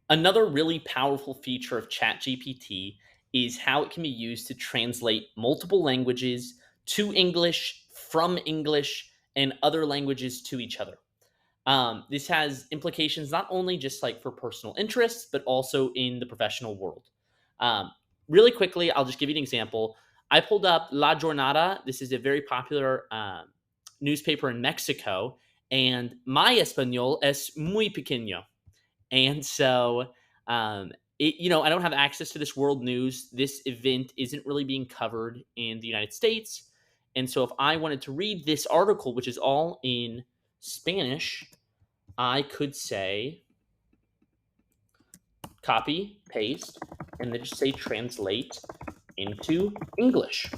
Another really powerful feature of ChatGPT is how it can be used to translate multiple languages to English, from English, and other languages to each other. This has implications not only just like for personal interests, but also in the professional world. Um, Really quickly, I'll just give you an example. I pulled up La Jornada. This is a very popular newspaper in Mexico, and my español es muy pequeño. And so, I don't have access to this world news. This event isn't really being covered in the United States. And so, if I wanted to read this article, which is all in Spanish, I could say copy, paste, and then just say translate into English.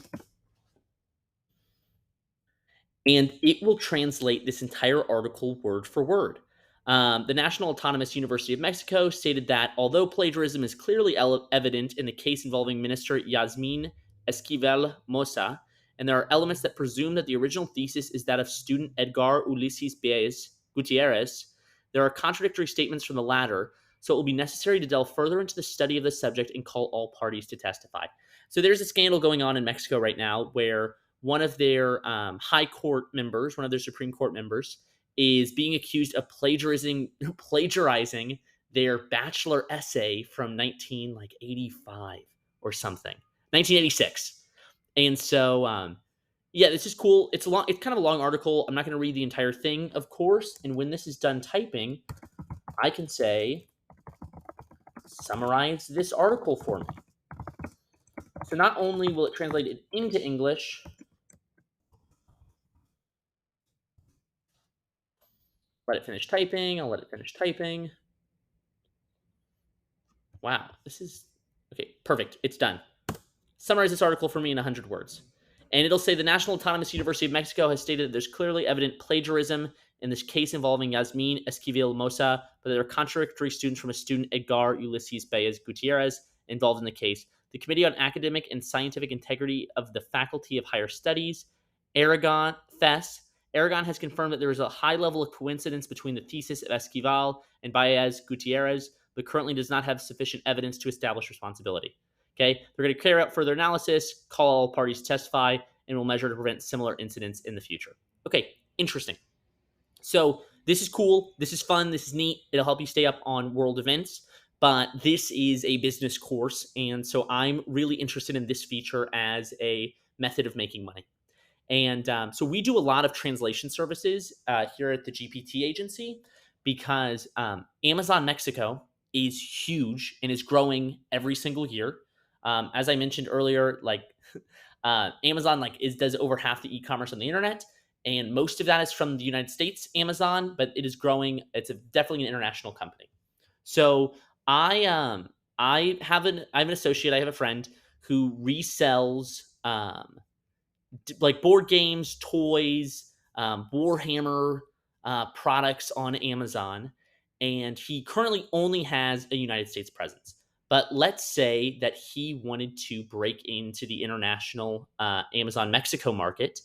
And it will translate this entire article word for word. The National Autonomous University of Mexico stated that although plagiarism is clearly evident in the case involving Minister Yasmin Esquivel Mosa, and there are elements that presume that the original thesis is that of student Edgar Ulises Baez Gutierrez, there are contradictory statements from the latter, so it will be necessary to delve further into the study of the subject and call all parties to testify. So there's a scandal going on in Mexico right now where one of their high court members, one of their Supreme Court members, is being accused of plagiarizing their bachelor essay from 1985 or something, 1986. And so, yeah, this is cool. It's a long, it's kind of a long article. I'm not going to read the entire thing, of course. And when this is done typing, I can say, summarize this article for me. So not only will it translate it into English, let it finish typing. I'll let it finish typing. Wow, this is okay. Perfect. It's done. Summarize this article for me in 100 words. And it'll say the National Autonomous University of Mexico has stated that there's clearly evident plagiarism in this case involving Yasmin Esquivel Mosa, but there are contradictory students from a student Edgar Ulysses Baez Gutierrez involved in the case. The Committee on Academic and Scientific Integrity of the Faculty of Higher Studies, Aragon, FES, Aragon has confirmed that there is a high level of coincidence between the thesis of Esquivel and Baez Gutierrez, but currently does not have sufficient evidence to establish responsibility. Okay, they're going to carry out further analysis, call all parties to testify, and will measure to prevent similar incidents in the future. Okay, interesting. So this is cool. This is fun. This is neat. It'll help you stay up on world events. But this is a business course, and so I'm really interested in this feature as a method of making money. And so we do a lot of translation services here at the GPT agency because Amazon Mexico is huge and is growing every single year. As I mentioned earlier, like Amazon does over half the e-commerce on the internet, and most of that is from the United States. Amazon, but it is growing. It's definitely an international company. So I have an associate. I have a friend who resells like board games, toys, Warhammer products on Amazon, and he currently only has a United States presence. But let's say that he wanted to break into the international Amazon Mexico market.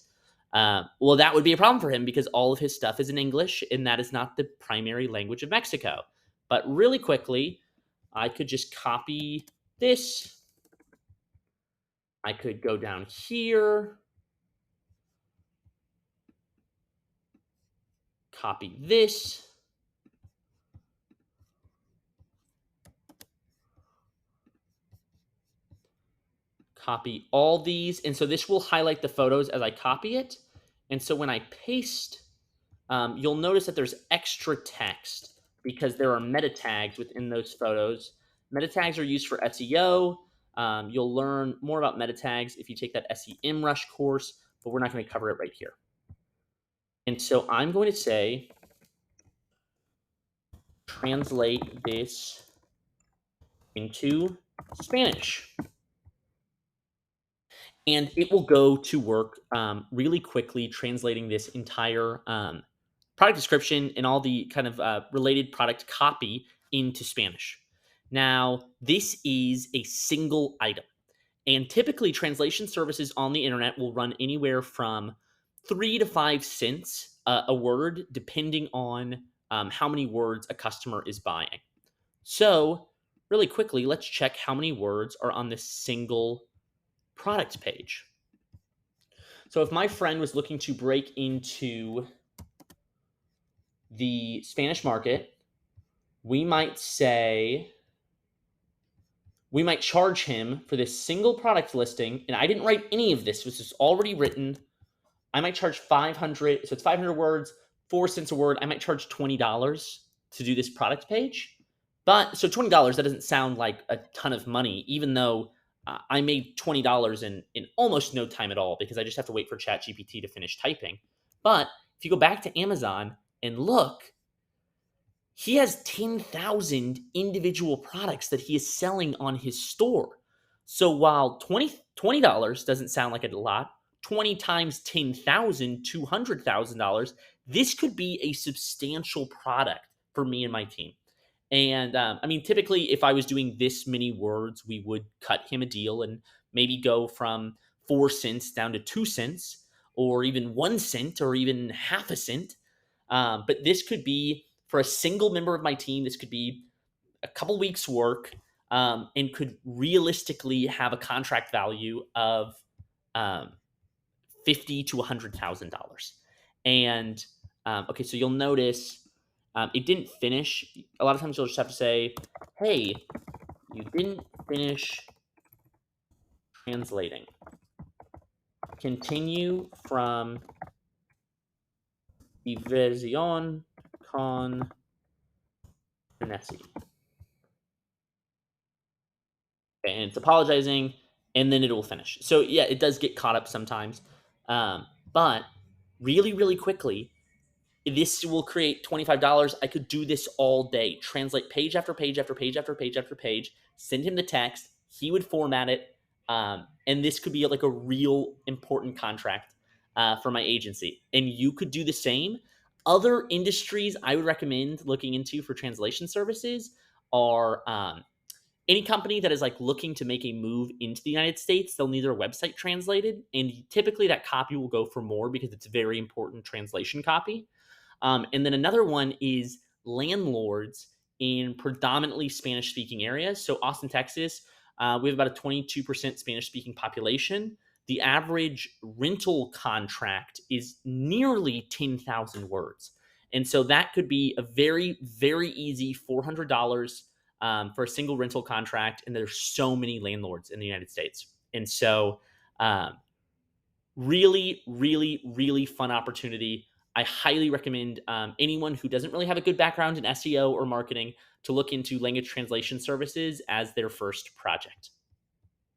Well, that would be a problem for him because all of his stuff is in English, and that is not the primary language of Mexico. But really quickly, I could just copy this. I could go down here, copy this, copy all these. And so this will highlight the photos as I copy it. And so when I paste, you'll notice that there's extra text because there are meta tags within those photos. Meta tags are used for SEO. You'll learn more about meta tags if you take that SEMrush course, but we're not going to cover it right here. And so I'm going to say, translate this into Spanish. And it will go to work really quickly translating this entire product description and all the kind of related product copy into Spanish. Now, this is a single item. And typically, translation services on the internet will run anywhere from 3 to 5 cents a word, depending on how many words a customer is buying. So, really quickly, let's check how many words are on this single product page. So, if my friend was looking to break into the Spanish market, we might say, we might charge him for this single product listing. And I didn't write any of this, this is already written. I might charge 500. So it's 500 words, 4 cents a word. I might charge $20 to do this product page. But so $20, that doesn't sound like a ton of money, even though I made $20 in almost no time at all because I just have to wait for ChatGPT to finish typing. But if you go back to Amazon and look, he has 10,000 individual products that he is selling on his store. So while $20 doesn't sound like a lot, 20 times 10,000, $200,000, this could be a substantial product for me and my team. And I mean, typically, if I was doing this many words, we would cut him a deal and maybe go from 4 cents down to 2 cents, or even 1 cent, or even half a cent. But this could be for a single member of my team. This could be a couple weeks' work, and could realistically have a contract value of um, $50,000 to $100,000. And okay, so you'll notice it didn't finish. A lot of times you'll just have to say, "Hey, you didn't finish translating. Continue from diversión con Tennessee." And it's apologizing, and then it will finish. So yeah, it does get caught up sometimes, but really, really quickly, this will create $25. I could do this all day. Translate page after page after page after page after page. Send him the text. He would format it, and this could be like a real important contract for my agency. And you could do the same. Other industries I would recommend looking into for translation services are any company that is like looking to make a move into the United States. They'll need their website translated, and typically that copy will go for more because it's very important translation copy. And then another one is landlords in predominantly Spanish speaking areas. So, Austin, Texas, we have about a 22% Spanish speaking population. The average rental contract is nearly 10,000 words. And so that could be a very, very easy $400 for a single rental contract. And there's so many landlords in the United States. And so, um, really, really, really fun opportunity. I highly recommend anyone who doesn't really have a good background in SEO or marketing to look into language translation services as their first project.